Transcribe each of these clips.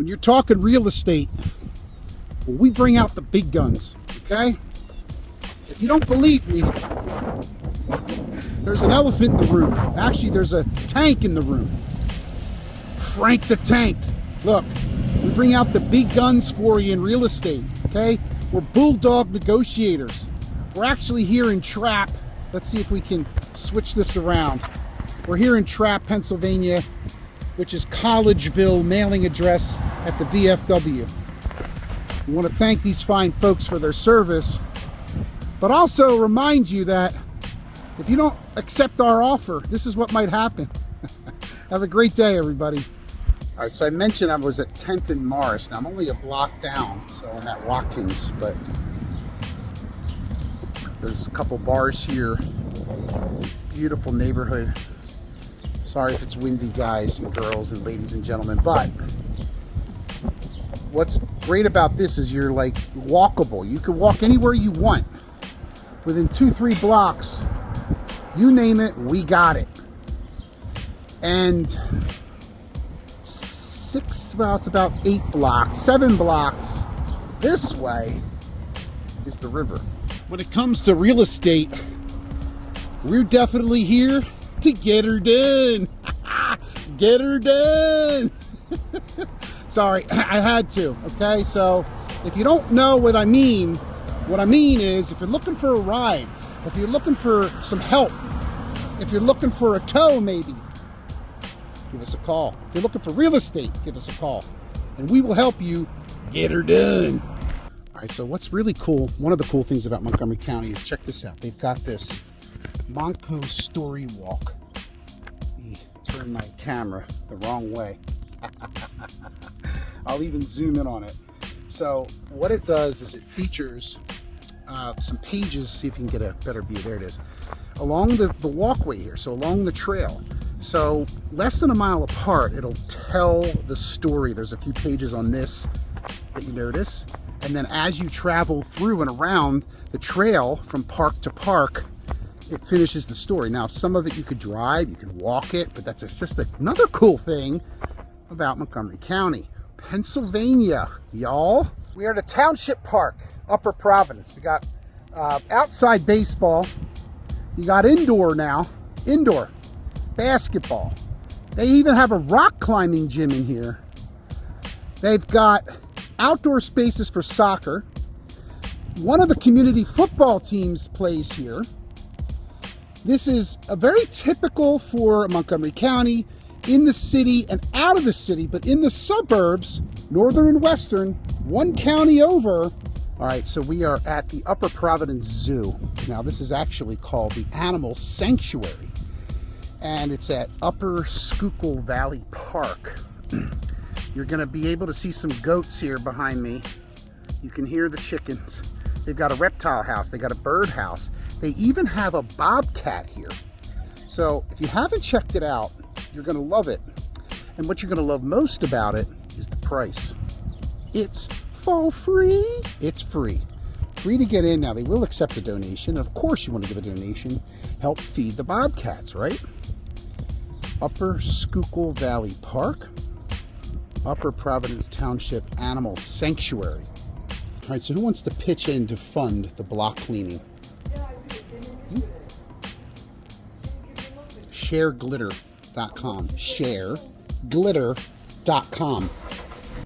When you're talking real estate, well, we bring out the big guns, okay? If you don't believe me, there's an elephant in the room. Actually, there's a tank in the room. Frank the Tank. Look, we bring out the big guns for you in real estate, okay? We're bulldog negotiators. We're actually here in Trapp. Let's see if we can switch this around. We're here in Trapp, Pennsylvania, which is Collegeville, mailing address at the VFW. We want to thank these fine folks for their service, but also remind you that if you don't accept our offer, this is what might happen. Have a great day, everybody. All right, so I mentioned I was at 10th and Morris. Now, I'm only a block down, so I'm at Watkins, but there's a couple bars here. Beautiful neighborhood. Sorry if it's windy, guys and girls and ladies and gentlemen, but what's great about this is you're like walkable. You can walk anywhere you want. Within 2-3 blocks, you name it, we got it. And it's about 8 blocks, 7 blocks this way is the river. When it comes to real estate, we're definitely here to get her done. Get her done. Sorry, I had to, okay? So if you don't know what I mean is if you're looking for a ride, if you're looking for some help, if you're looking for a tow maybe, give us a call. If you're looking for real estate, give us a call. And we will help you get her done. All right, so what's really cool, one of the cool things about Montgomery County is, check this out. They've got this Montco Story Walk. Turn my camera the wrong way. I'll even zoom in on it. So what it does is it features some pages, see if you can get a better view, there it is, along the walkway here, so along the trail. So less than a mile apart, it'll tell the story. There's a few pages on this that you notice. And then as you travel through and around the trail from park to park, it finishes the story. Now, some of it you could drive, you could walk it, but that's just another cool thing about Montgomery County. Pennsylvania, y'all. We are at a township park, Upper Providence. We got outside baseball. You got indoor now, indoor basketball. They even have a rock climbing gym in here. They've got outdoor spaces for soccer. One of the community football teams plays here. This is a very typical for Montgomery County, in the city and out of the city, but in the suburbs, northern and western, one county over. All right, so we are at the Upper Providence Zoo. Now, this is actually called the Animal Sanctuary, and it's at Upper Schuylkill Valley Park. You're gonna be able to see some goats here behind me. You can hear the chickens. They've got a reptile house, they got a bird house. They even have a bobcat here. So if you haven't checked it out, you're gonna love it. And what you're gonna love most about it is the price. It's for free. It's free. Free to get in. Now, they will accept a donation. Of course you wanna give a donation. Help feed the bobcats, right? Upper Schuylkill Valley Park, Upper Providence Township Animal Sanctuary. All right, so who wants to pitch in to fund the block cleaning? ShareGlitter.com. ShareGlitter.com. All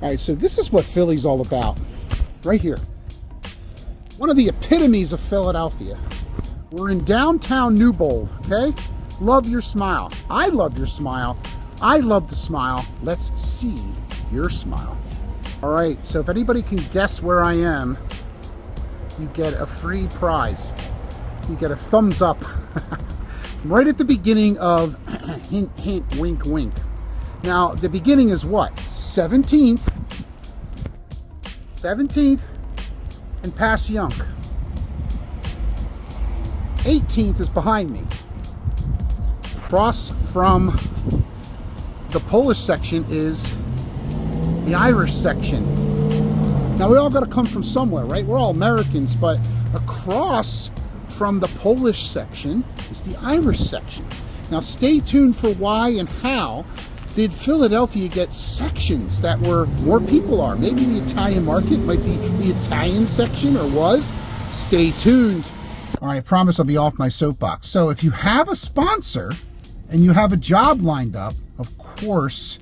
right, so this is what Philly's all about. Right here. One of the epitomes of Philadelphia. We're in downtown Newbold, okay? Love your smile. I love your smile. I love the smile. Let's see your smile. All right, so if anybody can guess where I am, you get a free prize. You get a thumbs up. Right at the beginning of hint, hint, wink, wink. Now, the beginning is what? 17th and Passyunk. 18th is behind me. Across from the Polish section is the Irish section. Now, we all got to come from somewhere, right? We're all Americans, but across from the Polish section is the Irish section. Now, stay tuned for why and how did Philadelphia get sections that were more people are? Maybe the Italian market might be the Italian section, or was? Stay tuned. All right, I promise I'll be off my soapbox. So if you have a sponsor and you have a job lined up, of course,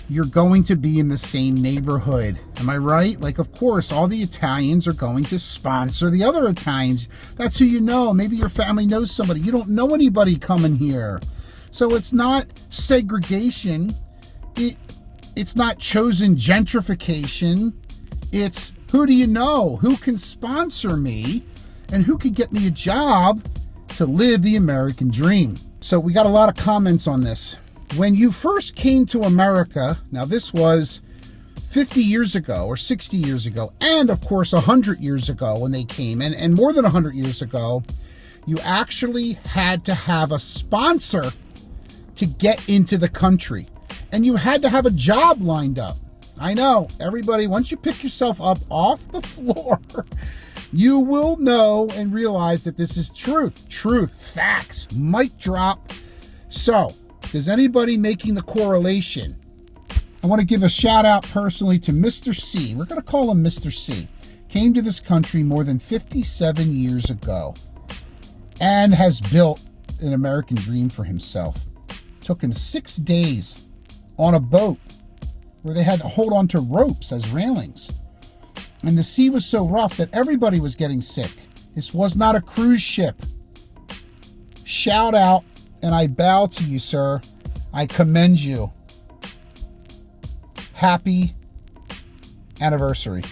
you're going to be in the same neighborhood. Am I right? Like, of course, all the Italians are going to sponsor the other Italians. That's who you know. Maybe your family knows somebody. You don't know anybody coming here. So it's not segregation. It's not chosen gentrification. It's who do you know? Who can sponsor me? And who could get me a job to live the American dream? So we got a lot of comments on this. When you first came to America, now this was 50 years ago or 60 years ago, and of course 100 years ago when they came, and more than 100 years ago, you actually had to have a sponsor to get into the country. And you had to have a job lined up. I know, everybody, once you pick yourself up off the floor, you will know and realize that this is truth. Truth, facts, mic drop. So, is anybody making the correlation? I want to give a shout out personally to Mr. C. We're going to call him Mr. C. Came to this country more than 57 years ago and has built an American dream for himself. Took him 6 days on a boat where they had to hold on to ropes as railings. And the sea was so rough that everybody was getting sick. This was not a cruise ship. Shout out, and I bow to you, sir. I commend you. Happy anniversary.